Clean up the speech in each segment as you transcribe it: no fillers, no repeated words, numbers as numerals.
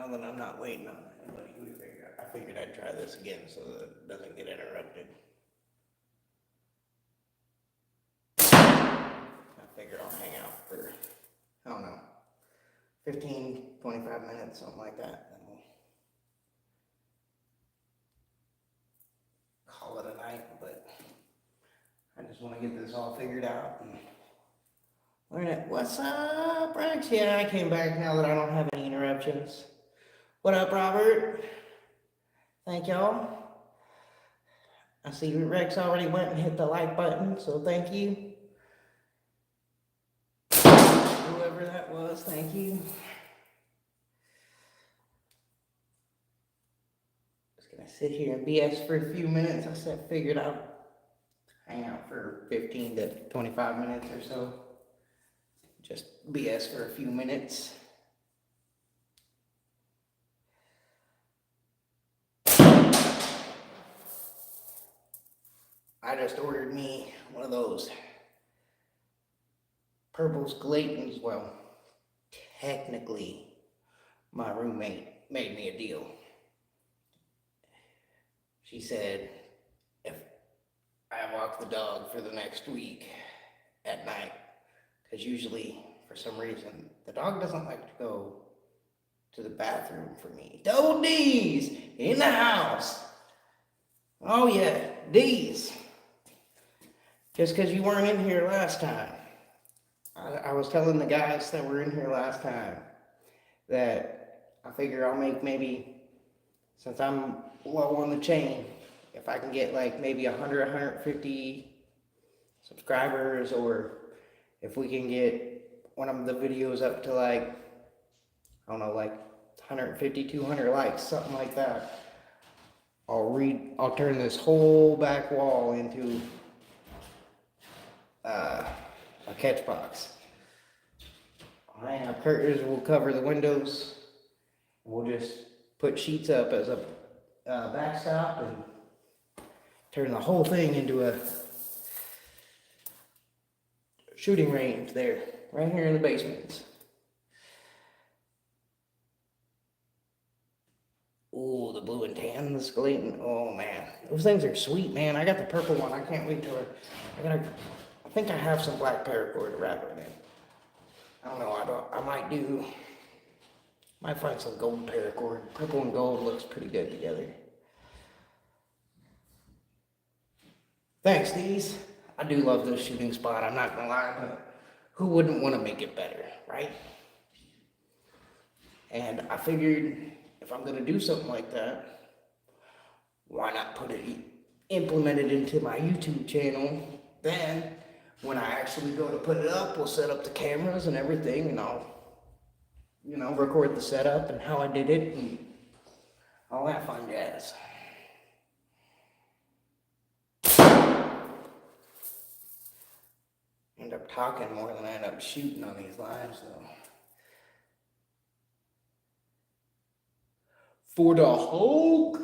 now that I'm not waiting on anybody, I figured I'd try this again so that it doesn't get interrupted. I figure I'll hang out for, I don't know, 15, 25 minutes, something like that. Then we'll call it a night, but I just want to get this all figured out and learn it. What's up, Rex? Yeah, I came back now that I don't have any interruptions. What up, Robert? Thank y'all. I see Rex already went and hit the like button, so thank you. Whoever that was, thank you. Just gonna sit here and BS for a few minutes. Figured I'd hang out for 15 to 25 minutes or so. Just BS for a few minutes. I just ordered me one of those purple Skeletons. Well, technically, my roommate made me a deal. She said, if I walk the dog for the next week at night, because usually, for some reason, the dog doesn't like to go to the bathroom for me. Double D's in the house. Oh yeah, D's. Just because you weren't in here last time. I was telling the guys that were in here last time that I figure I'll make maybe, since I'm low on the chain, if I can get like maybe 100, 150 subscribers, or if we can get one of the videos up to like, I don't know, like 150, 200 likes, something like that, I'll turn this whole back wall into a catch box. I'll hang up curtains, we'll cover the windows, we'll just put sheets up as a backstop and turn the whole thing into a shooting range there, right here in the basement. Ooh, the blue and tan, the Skeleton. Oh man, those things are sweet, man. I got the purple one. I can't wait till I think I have some black paracord to wrap it in. I don't know. Might find some gold paracord. Purple and gold looks pretty good together. Thanks, Deez. I do love this shooting spot. I'm not gonna lie, but who wouldn't want to make it better, right? And I figured if I'm gonna do something like that, why not implement it into my YouTube channel? Then, when I actually go to put it up, we'll set up the cameras and everything, and I'll, record the setup and how I did it and all that fun jazz. End up talking more than I end up shooting on these lives, though. For the Hulk,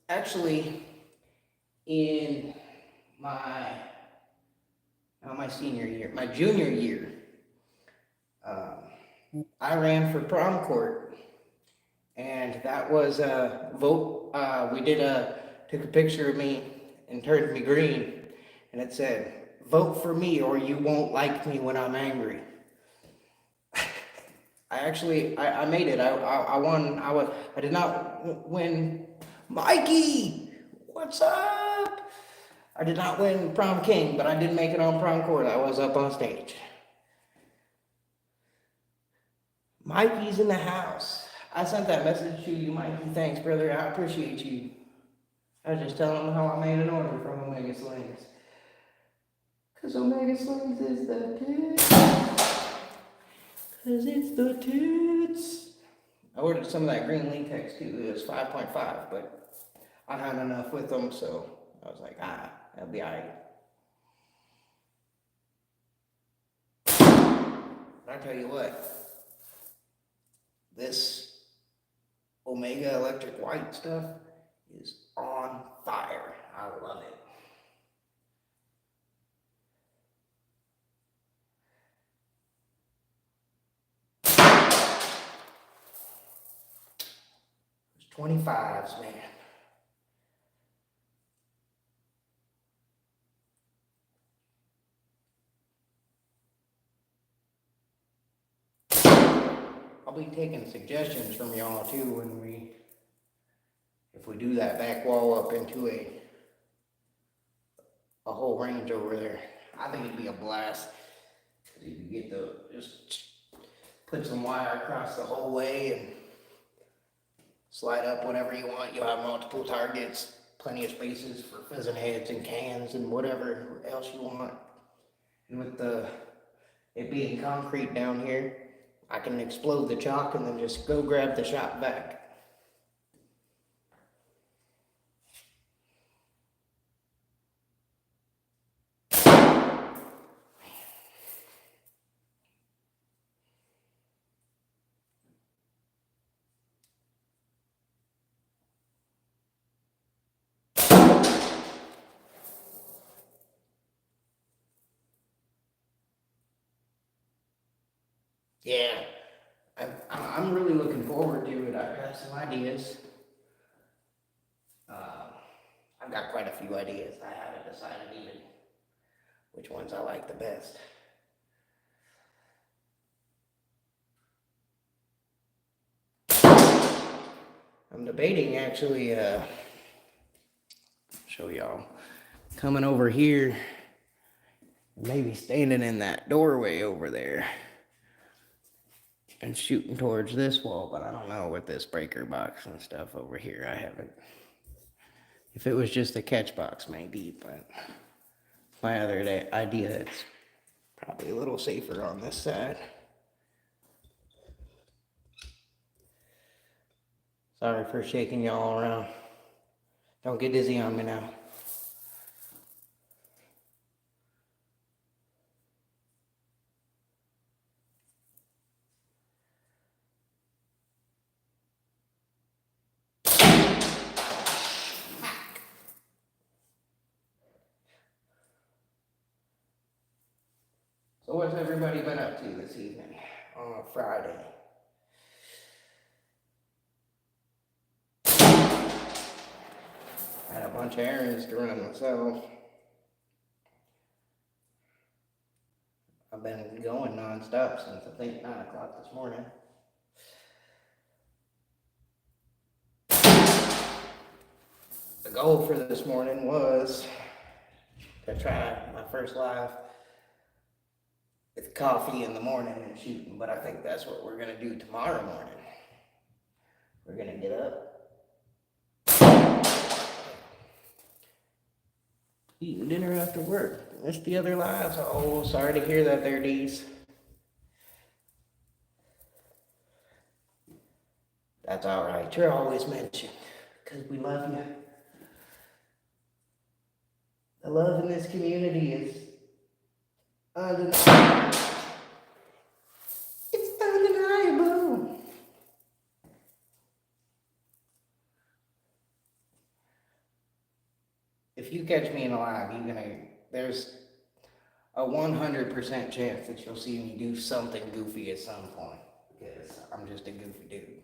actually, in my senior year, my junior year, I ran for prom court, and that was a vote. We took a picture of me and turned me green, and it said, "Vote for me or you won't like me when I'm angry." I made it. I won. I did not win. Mikey, what's up? I did not win prom king, but I did make it on prom court. I was up on stage. Mikey's in the house. I sent that message to you, Mikey. Thanks, brother. I appreciate you. I was just telling him how I made an order from Omega Slings. Because Omega Slings is the tits. Because it's the tits. I ordered some of that green latex too. It was 5.5, but I had enough with them, so I was like, that'll be alright. But I tell you what, this Omega electric white stuff is on fire. I love it. 25s, man. I'll be taking suggestions from y'all too when if we do that back wall up into a whole range over there. I think it'd be a blast. Cause you can get just put some wire across the whole way and slide up whatever you want. You'll have multiple targets, plenty of spaces for pheasant heads and cans and whatever else you want. And with it being concrete down here, I can explode the chalk and then just go grab the shot back. Yeah, I'm really looking forward to it. I've got some ideas. I've got quite a few ideas. I haven't decided even which ones I like the best. I'm debating actually, show y'all, coming over here, maybe standing in that doorway over there and shooting towards this wall, but I don't know with this breaker box and stuff over here. I haven't. If it was just a catch box, maybe, but my other idea, it's probably a little safer on this side. Sorry for shaking y'all around. Don't get dizzy on me now. So what's everybody been up to this evening on a Friday? I had a bunch of errands to run myself. I've been going non-stop since I think 9 o'clock this morning. The goal for this morning was to try my first live with coffee in the morning and shooting, but I think that's what we're gonna do tomorrow morning. We're gonna get up, eating dinner after work. Missed the other lives. Oh, sorry to hear that there, Dees. That's all right. You're always mentioned because we love you. The love in this community is undeniable. It's undeniable. If you catch me in a live, there's a 100% chance that you'll see me do something goofy at some point because I'm just a goofy dude.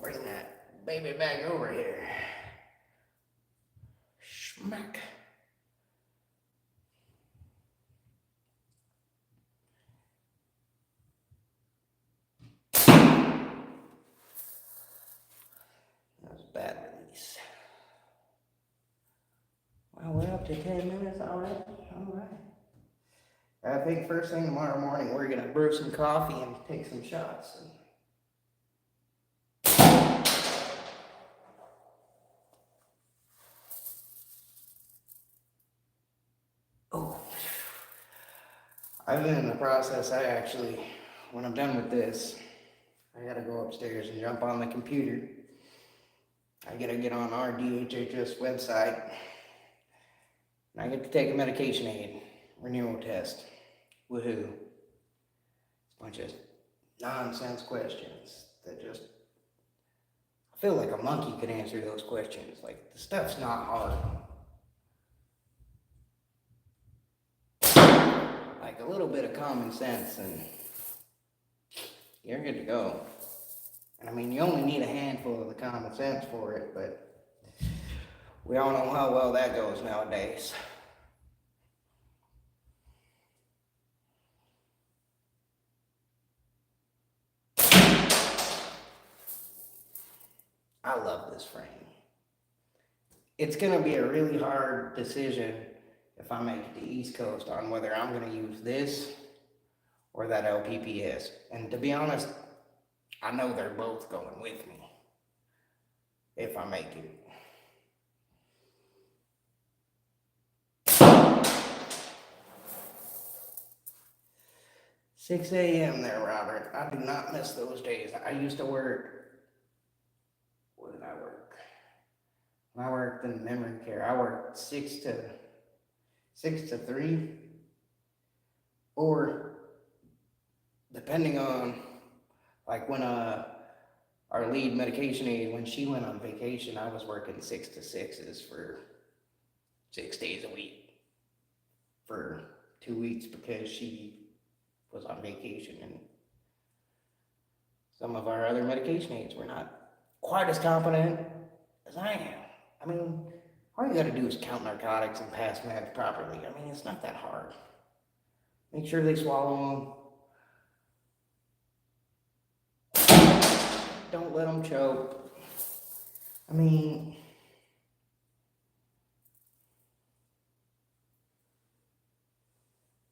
Bring that baby back over here. Schmack. That was a bad release. Well, we're up to 10 minutes already. All right. I think first thing tomorrow morning, we're going to brew some coffee and take some shots. Oh, I've been in the process. When I'm done with this, I gotta go upstairs and jump on the computer. I gotta get on our DHHS website. And I get to take a medication aid renewal test. Woohoo. It's a bunch of nonsense questions that I feel like a monkey could answer those questions. Like, the stuff's not hard. like a little bit of common sense and you're good to go. And I mean, you only need a handful of the common sense for it, but we all know how well that goes nowadays. I love this frame. It's gonna be a really hard decision if I make it to East Coast on whether I'm gonna use this or that LPPS. And to be honest, I know they're both going with me if I make it. 6 a.m. there, Robert. I do not miss those days. I used to work. What did I work? When I worked in memory care, I worked 6 to 3, or depending on like when our lead medication aide, when she went on vacation, I was working 6 to 6s for 6 days a week for 2 weeks because she was on vacation, and some of our other medication aides were not quite as competent as I am. I mean, all you gotta do is count narcotics and pass meds properly. I mean, it's not that hard. Make sure they swallow them. Don't let them choke. I mean,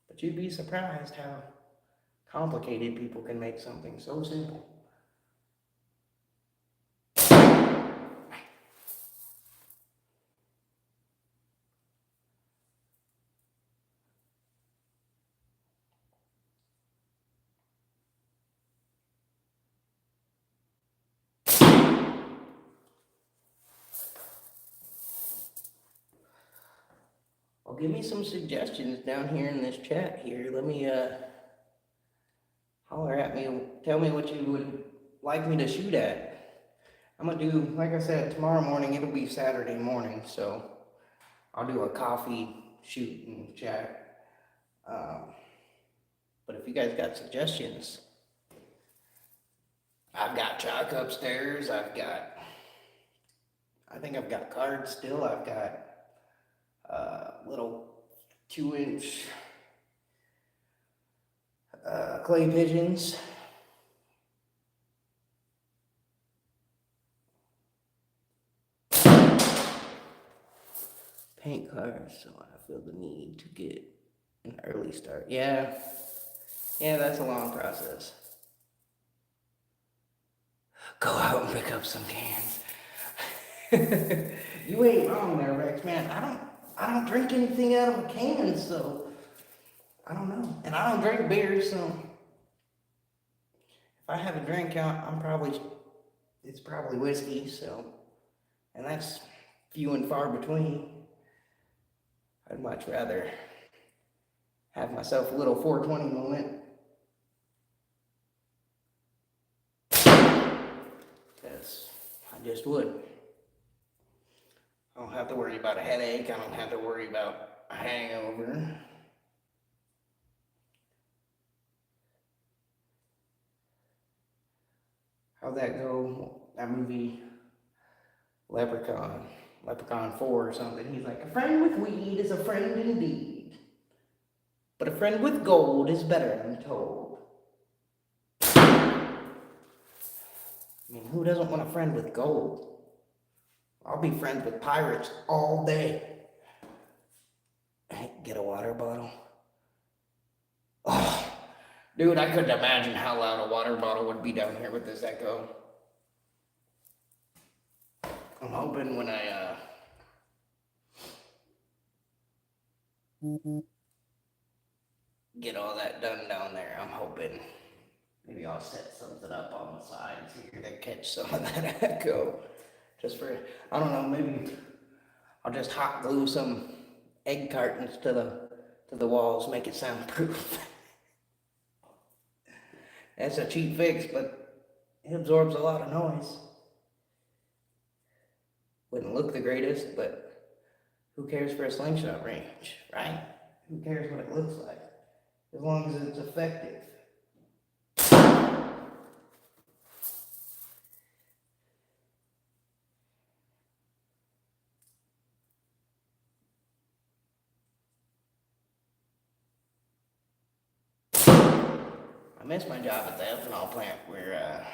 but you'd be surprised how complicated people can make something so simple. Well, give me some suggestions down here in this chat here. Let me holler at me. Tell me what you would like me to shoot at. I'm gonna do, like I said, tomorrow morning. It'll be Saturday morning, so I'll do a coffee shoot and chat. But if you guys got suggestions, I've got chalk upstairs. I think I've got cards still. I've got little 2-inch clay pigeons. Paint cards, so I feel the need to get an early start. Yeah, that's a long process. Go out and pick up some cans. You ain't wrong there, Rex, man. I don't drink anything out of a can, so I don't know. And I don't drink beer, so if I have a drink out, it's probably whiskey, so, and that's few and far between. I'd much rather have myself a little 420 moment. Because I just would. I don't have to worry about a headache. I don't have to worry about a hangover. How'd that go? That movie, Leprechaun 4 or something. He's like, a friend with weed is a friend indeed. But a friend with gold is better, I'm told. I mean, who doesn't want a friend with gold? I'll be friends with pirates all day. Get a water bottle. Oh, dude, I couldn't imagine how loud a water bottle would be down here with this echo. I'm hoping when I get all that done down there, I'm hoping maybe I'll set something up on the sides here to catch some of that echo. Just for, I don't know, maybe I'll just hot glue some egg cartons to the walls, make it soundproof. That's a cheap fix, but it absorbs a lot of noise. Wouldn't look the greatest, but who cares for a slingshot range, right? Who cares what it looks like? as long as it's effective. I miss my job at the ethanol plant where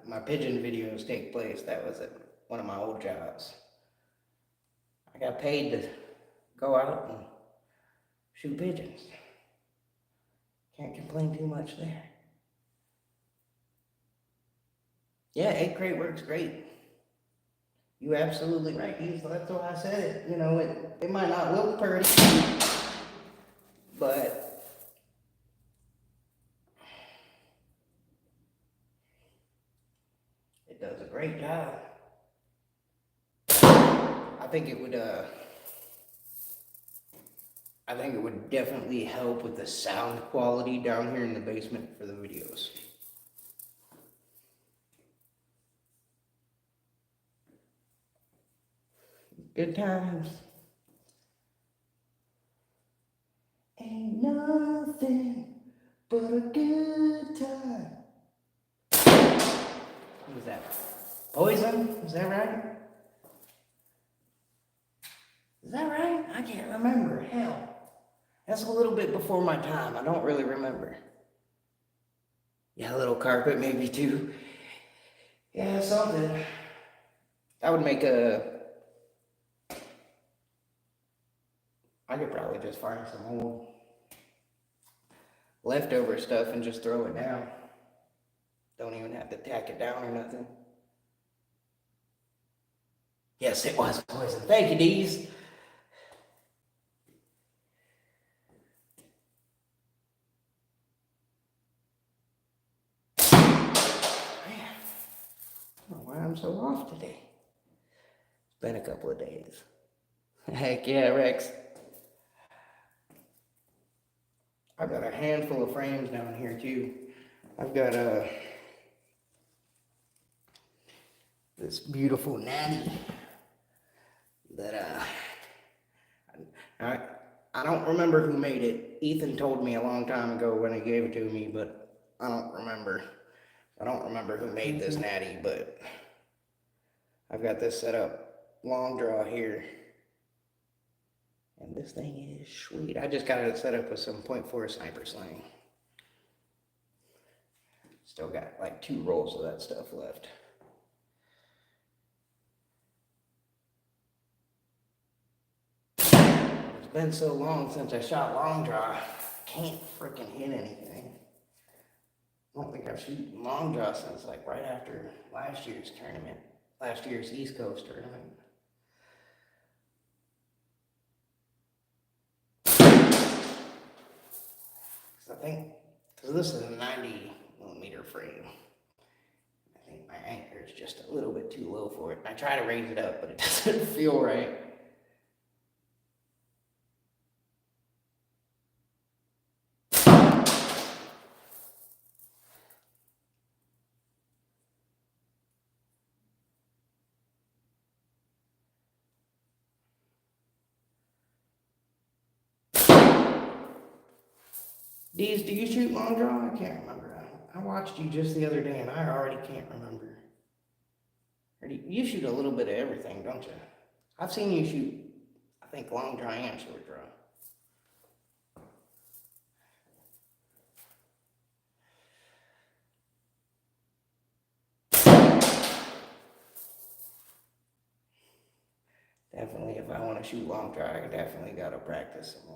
my pigeon videos take place. That was at one of my old jobs. I got paid to go out and shoot pigeons. Can't complain too much there. Yeah, egg crate works great. You absolutely right, Heath. That's why I said it. You know, it might not look pretty, but it does a great job. I think it would definitely help with the sound quality down here in the basement for the videos. Good times. Ain't nothing but a good time. What was that? Poison? Is that right? Is that right? I can't remember. Hell. That's a little bit before my time. I don't really remember. Yeah, a little carpet maybe too. Yeah, something. I would make I could probably just find some old leftover stuff and just throw it down. Don't even have to tack it down or nothing. Yes, it was poison. Thank you, Deez. Man, I don't know why I'm so off today. It's been a couple of days. Heck yeah, Rex. I've got a handful of frames down here too. I've got this beautiful natty that I don't remember who made it. Ethan told me a long time ago when he gave it to me, but I don't remember. I don't remember who made this natty, but I've got this set up long draw here. And this thing is sweet. I just got it set up with some .4 sniper sling. Still got like 2 rolls of that stuff left. It's been so long since I shot long draw, I can't freaking hit anything. I don't think I've shot long draw since like right after last year's tournament, last year's East Coast tournament. I think, because this is a 90mm frame, I think my anchor is just a little bit too low for it. I try to raise it up, but it doesn't feel right. Deez, do you shoot long draw? I can't remember. I watched you just the other day and I already can't remember. Or you shoot a little bit of everything, don't you? I've seen you shoot, I think, long draw and short draw. Definitely, if I want to shoot long draw, I definitely got to practice some more.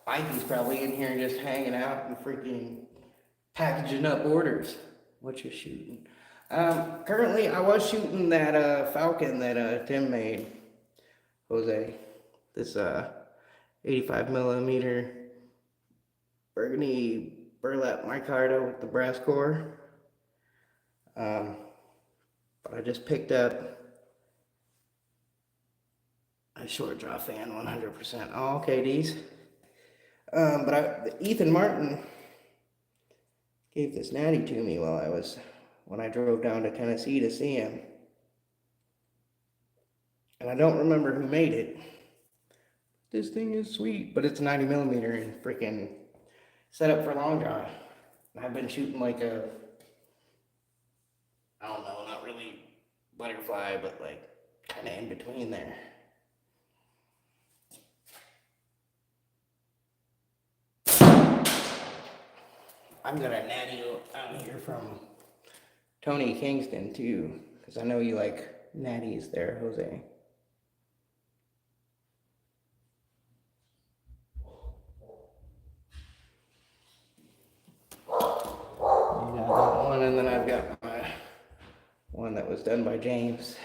Ivy's probably in here just hanging out and freaking packaging up orders. What you shooting? Currently, I was shooting that Falcon that Tim made, Jose. This 85mm burgundy burlap micarta with the brass core. But I just picked up a short draw fan 100%. Oh, okay, these. But Ethan Martin gave this natty to me while I was when I drove down to Tennessee to see him. And I don't remember who made it. This thing is sweet, but it's 90 millimeter and freaking set up for long draw. And I've been shooting like a, I don't know, not really butterfly, but like kind of in between there. I'm gonna natty out here from Tony Kingston too, because I know you like natties there, Jose. You got that one, and then I've got my one that was done by James.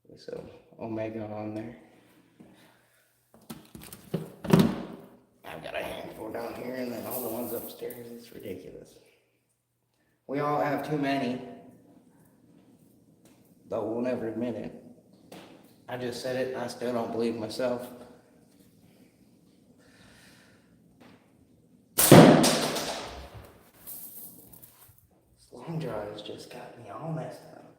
With some Omega on there. I've got a handful down here, and then all the ones upstairs. It's ridiculous. We all have too many, though we'll never admit it. I just said it, and I still don't believe myself. This long draw has just got me all messed up.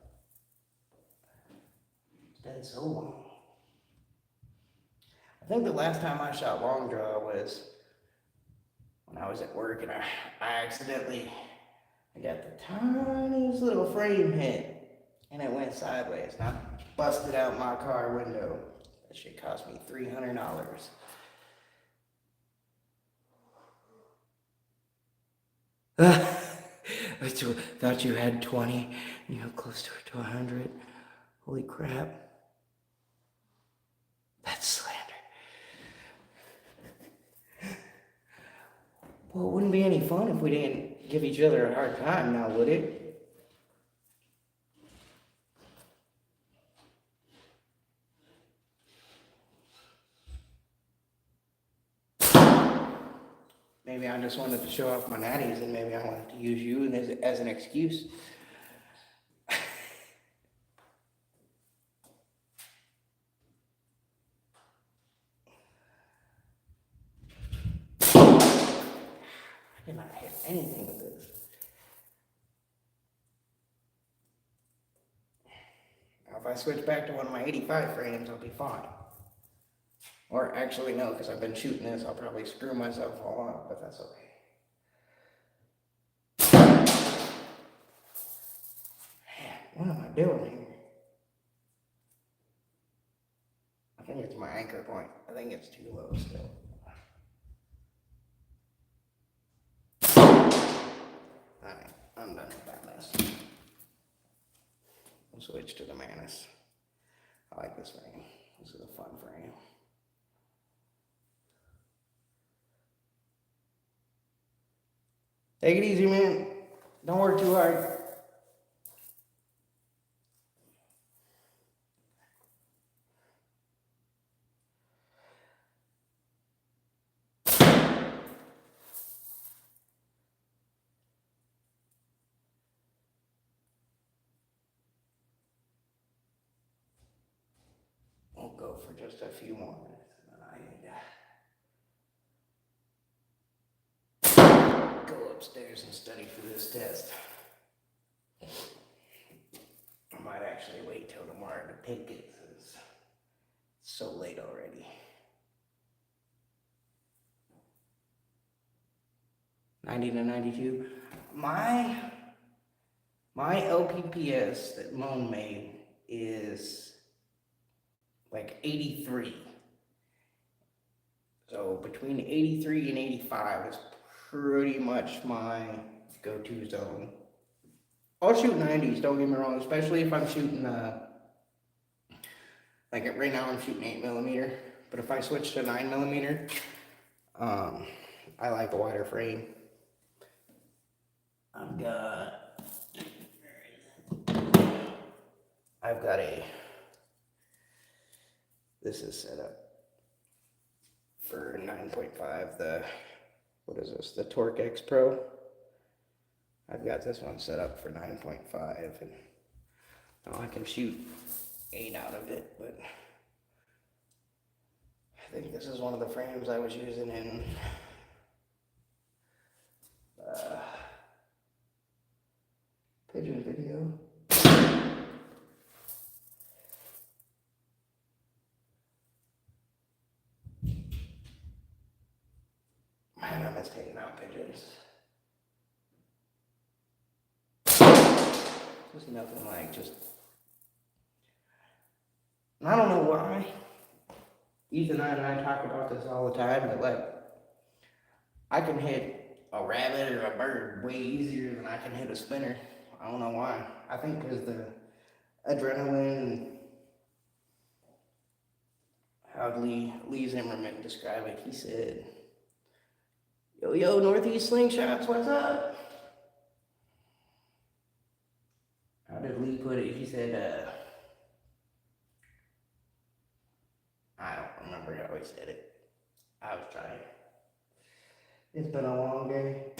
It's been so long. I think the last time I shot long draw was when I was at work, and I accidentally, I got the tiniest little frame hit, and it went sideways, and I busted out my car window. That shit cost me $300. I thought you had 20, and you were closer to 100. Holy crap. That's slander. Well, it wouldn't be any fun if we didn't give each other a hard time now, would it? Maybe I just wanted to show off my natties, and maybe I wanted to use you as an excuse. I did not hit anything with this. Now, if I switch back to one of my 85 frames, I'll be fine. Or actually, no, because I've been shooting this, I'll probably screw myself all up, but that's okay. Man, what am I doing here? I think it's my anchor point. I think it's too low still. Alright, I'm done with that mess. We'll switch to the Manus. I like this frame. This is a fun frame. Take it easy, man. Don't work too hard. We'll go for just a few more minutes, and then I need to go upstairs and study for this test. I might actually wait till tomorrow to take it, since it's so late already. 90 to 92. My LPPS that Moan made is like 83. So between 83 and 85 is pretty much my go-to zone. I'll shoot 90s, don't get me wrong, especially if I'm shooting, like right now I'm shooting 8mm, but if I switch to 9mm, I like a wider frame. I've got this is set up for 9.5, what is this, the Torque X Pro. I've got this one set up for 9.5, and I can shoot 8 out of it, but think this is one of the frames I was using in pigeon video. Man, I miss taking out pigeons. There's nothing like just, and I don't know why. Ethan and I talk about this all the time, but like, I can hit a rabbit or a bird way easier than I can hit a spinner. I don't know why. I think because the adrenaline and how Lee Zimmerman described it, he said, yo, Northeast Slingshots, what's up? How did Lee put it? He said, I don't remember how he said it. I was trying. It's been a long day.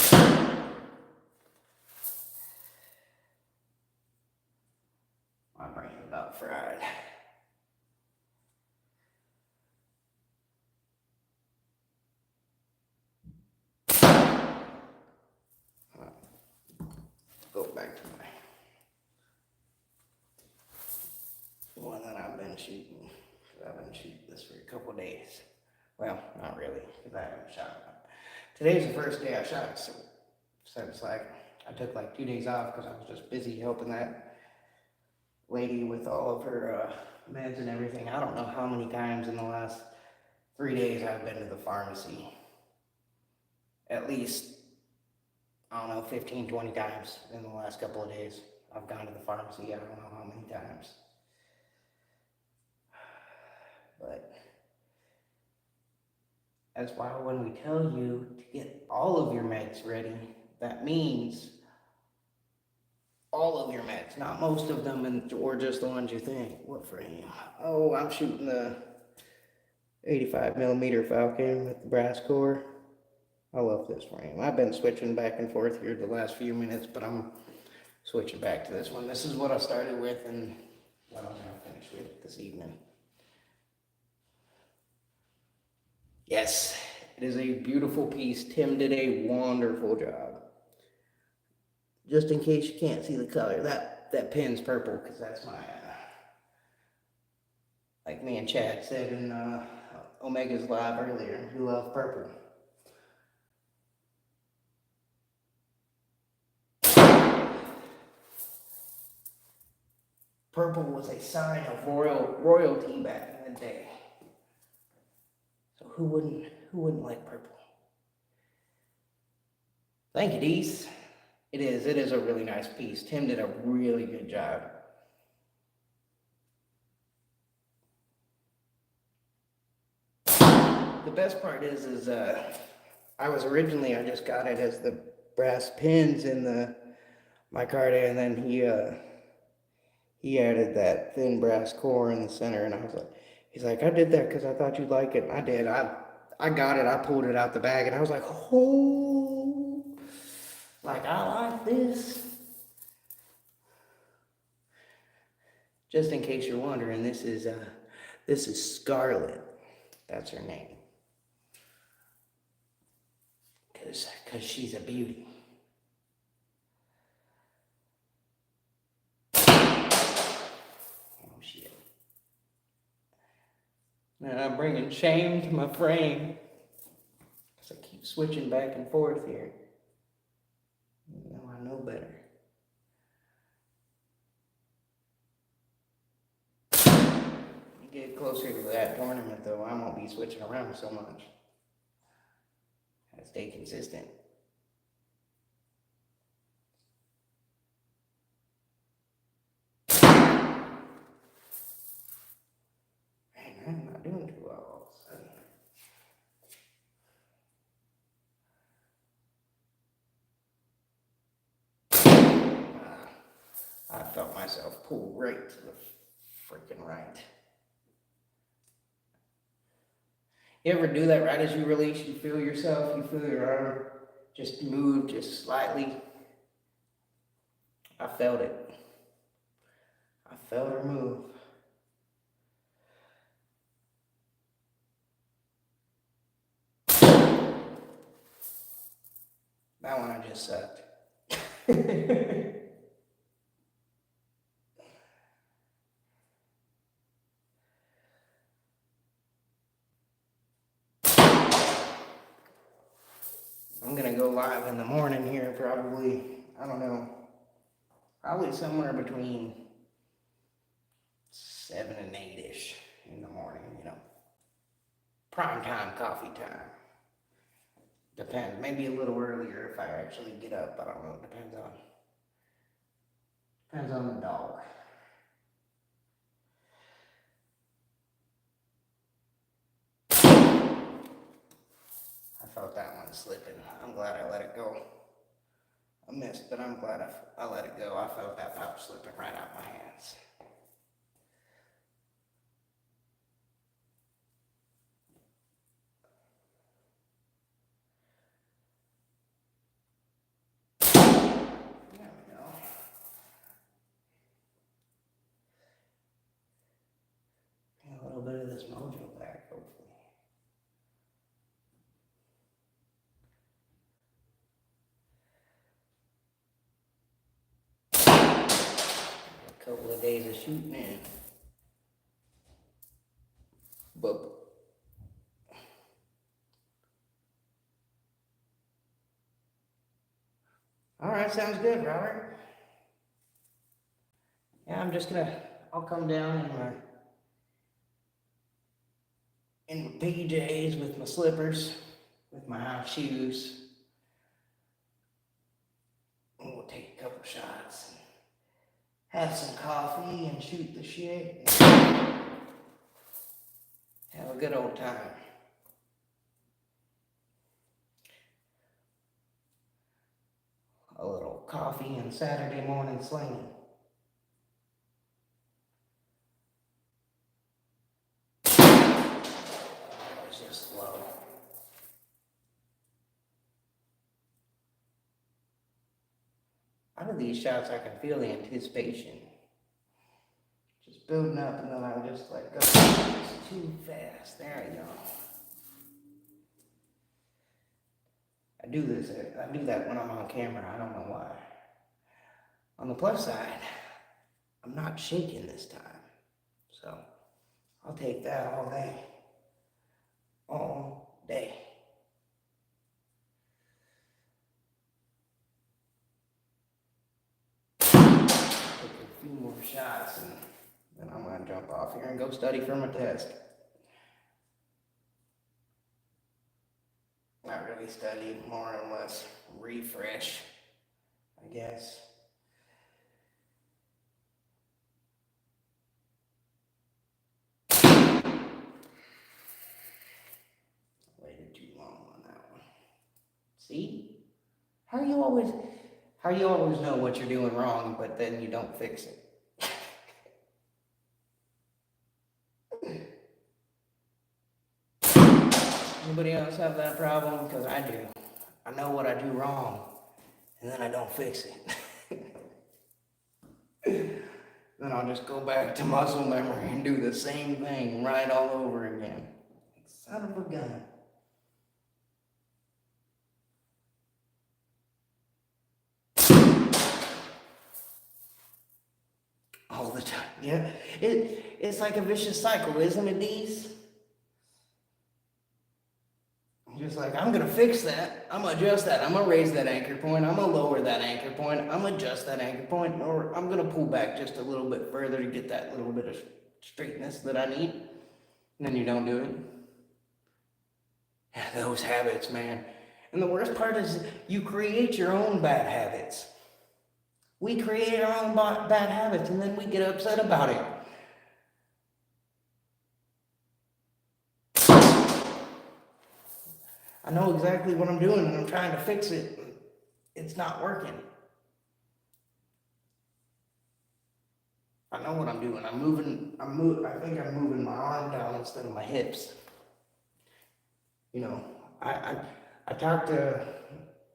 My brain's about fried. Go back to my one that I've been shooting. I've been shooting this for a couple days. Well, not really, because I haven't shot. Today's the first day I shot, so since like I took like 2 days off because I was just busy helping that lady with all of her meds and everything. I don't know how many times in the last 3 days I've been to the pharmacy. At least, I don't know, 15, 20 times in the last couple of days. I've gone to the pharmacy, I don't know how many times. But that's why when we tell you to get all of your meds ready, that means all of your meds, not most of them, or just the ones you think. What frame? Oh, I'm shooting the 85mm Falcon with the brass core. I love this frame. I've been switching back and forth here the last few minutes, but I'm switching back to this one. This is what I started with and what I'm going to finish with this evening. Yes, it is a beautiful piece. Tim did a wonderful job. Just in case you can't see the color, that pin's purple because that's my, like me and Chad said in Omega's live earlier, we love purple. Purple was a sign of royalty back in the day. So who wouldn't like purple? Thank you, Dees. It is a really nice piece. Tim did a really good job. The best part is I just got it as the brass pins in the micarta, and then he added that thin brass core in the center, and I was like, he's like, I did that because I thought you'd like it. And I did. I got it. I pulled it out the bag, and I was like, oh, like I like this. Just in case you're wondering, this is Scarlet. That's her name. Cause she's a beauty. Shit. And I'm bringing shame to my frame because I keep switching back and forth here. You know, I know better. You get closer to that tournament, though, I won't be switching around so much. I stay consistent. I'm not doing too well all of a sudden. I felt myself pull right to the freaking right. You ever do that right as you release? You feel yourself, you feel your arm just move just slightly. I felt it. I felt her move. That one I just sucked. I'm gonna go live in the morning here, probably, I don't know, probably somewhere between 7 and 8-ish in the morning, prime time, coffee time. Depends, maybe a little earlier if I actually get up, I don't know, it depends on the dog. I felt that one slipping. I'm glad I let it go. I missed, but I'm glad I let it go. I felt that pop slipping right out my hands. There we go. Get a little bit of this mojo back, hopefully. A couple of days of shooting in. But all right, sounds good, Robert. Yeah, I'll come down in my PJs with my slippers, with my house shoes. And we'll take a couple shots, and have some coffee, and shoot the shit. Have a good old time. A little coffee and Saturday morning slinging. It's just slow. Out of these shots, I can feel the anticipation. Just building up, and then I'll just let go. It's too fast. There we go. I do that when I'm on camera. I don't know why. On the plus side, I'm not shaking this time. So, I'll take that all day. All day. Take a few more shots, and then I'm going to jump off here and go study for my test. Not really study, more or less refresh, I guess. Waited too long on that one. See? How you always know what you're doing wrong, but then you don't fix it? Anybody else have that problem? Because I do. I know what I do wrong, and then I don't fix it. Then I'll just go back to muscle memory and do the same thing right all over again. Son of a gun. All the time. Yeah. It's like a vicious cycle, isn't it, Deez? Just like, I'm going to fix that. I'm going to adjust that. I'm going to raise that anchor point. I'm going to lower that anchor point. I'm going to adjust that anchor point. Or I'm going to pull back just a little bit further to get that little bit of straightness that I need. And then you don't do it. Yeah, those habits, man. And the worst part is you create your own bad habits. We create our own bad habits, and then we get upset about it. I know exactly what I'm doing, and I'm trying to fix it. It's not working. I know what I'm doing. I think I'm moving my arm down instead of my hips. I talked to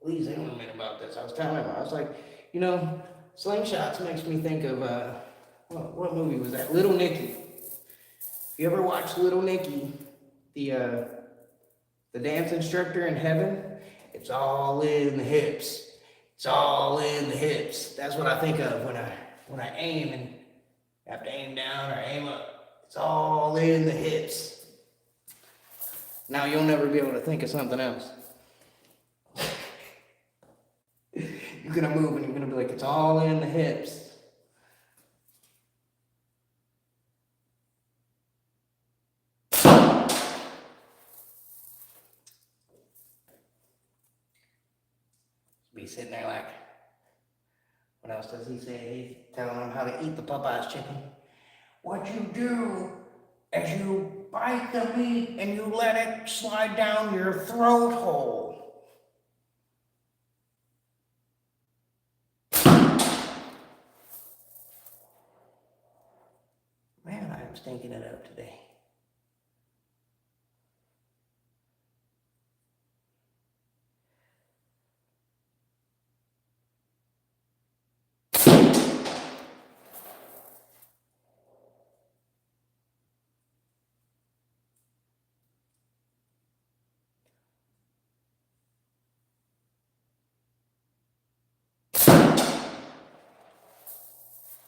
Lee Zimmerman about this. I was telling him, I was like, Slingshots makes me think of, what movie was that? Little Nicky. You ever watched Little Nicky, the dance instructor in heaven? It's all in the hips. It's all in the hips. That's what I think of when I aim and have to aim down or aim up. It's all in the hips. Now you'll never be able to think of something else. You're gonna move and you're gonna be like, it's all in the hips. Be sitting there like, what else does he say? He's telling them how to eat the Popeyes chicken. What you do is you bite the meat and you let it slide down your throat hole. Man, I am stinking it up today.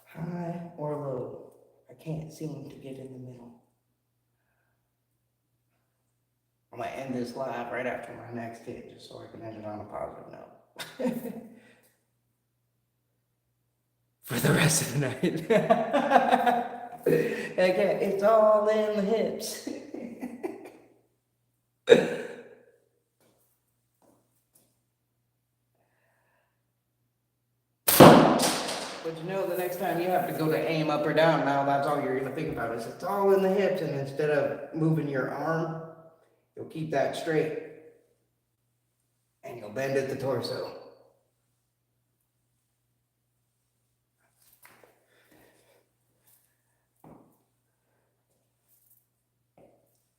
High or low, I can't seem to get in the middle. I'm gonna end this live right after my next hit, just so I can end it on a positive note. For the rest of the night. Okay, it's all in the hips. But you know, the next time you have to go to aim up or down, now that's all you're going to think about is it's all in the hips, and instead of moving your arm, you'll keep that straight, and you'll bend at the torso.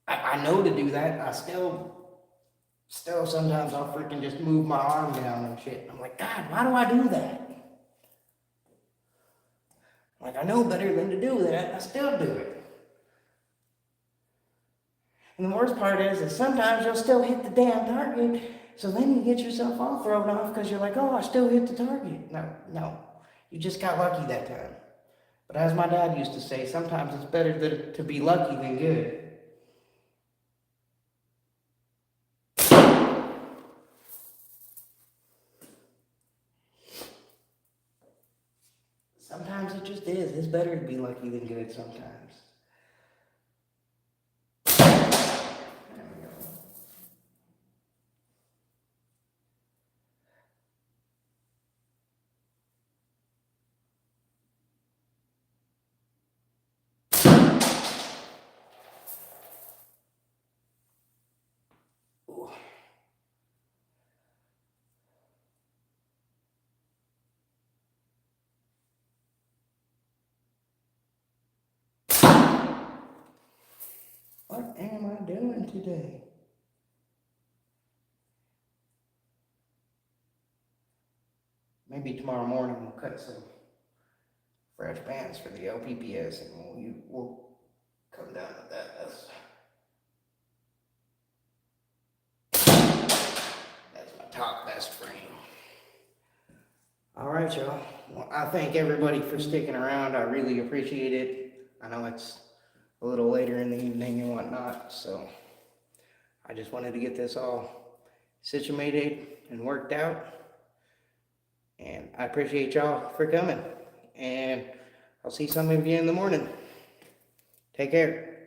I know to do that. I still sometimes I'll freaking just move my arm down and shit. I'm like, God, why do I do that? Like, I know better than to do that. I still do it. And the worst part is sometimes you'll still hit the damn target. So then you get yourself all thrown off because you're like, oh, I still hit the target. No. You just got lucky that time. But as my dad used to say, sometimes it's better to be lucky than good. Sometimes it just is. It's better to be lucky than good sometimes. There we go. Ooh. What am I doing today? Maybe tomorrow morning we'll cut some fresh bands for the LPPS and we'll come down with that. That's my top best frame. All right, y'all. Well, I thank everybody for sticking around. I really appreciate it. I know it's a little later in the evening and whatnot, so I just wanted to get this all situated and worked out. And I appreciate y'all for coming. And I'll see some of you in the morning. Take care.